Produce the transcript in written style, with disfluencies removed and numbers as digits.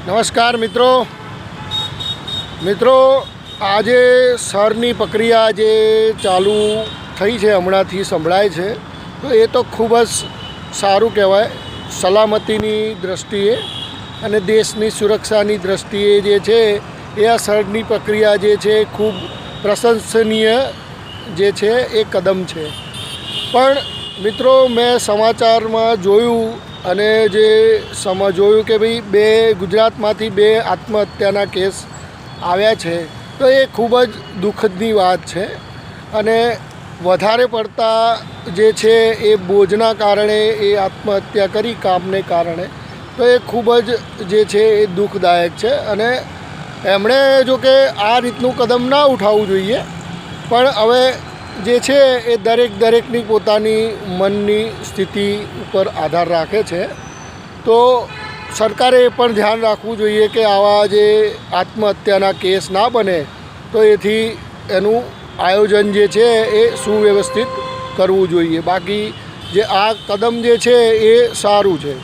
નમસ્કાર મિત્રો આજે સરની પ્રક્રિયા જે ચાલુ થઈ છે હમણાંથી સંભળાય છે તો એ તો ખૂબ જ સારું કહેવાય સલામતીની દૃષ્ટિએ અને દેશની સુરક્ષાની દૃષ્ટિએ જે છે એ આ સરની પ્રક્રિયા જે છે ખૂબ પ્રશંસનીય જે છે એ કદમ છે। પણ મિત્રો મેં સમાચારમાં જોયું અને જે જોયું કે ભાઈ ગુજરાતમાંથી 2 આત્મહત્યાના કેસ આવ્યા છે તો એ ખૂબ જ દુઃખદની વાત છે અને વધારે પડતા જે છે એ બોજના કારણે એ આત્મહત્યા કરી કામને કારણે તો એ ખૂબ જ જે છે એ દુઃખદાયક છે અને એમણે જો કે આ રીતનું કદમ ના ઉઠાવવું જોઈએ। પણ હવે જે છે એ દરેકની પોતાની મનની સ્થિતિ ઉપર આધાર રાખે છે તો સરકારે એ પણ ધ્યાન રાખવું જોઈએ કે આવા જે આત્મહત્યાના કેસ ના બને તો એથી એનું આયોજન જે છે એ સુવ્યવસ્થિત કરવું જોઈએ। બાકી જે આ કદમ જે છે એ સારું છે।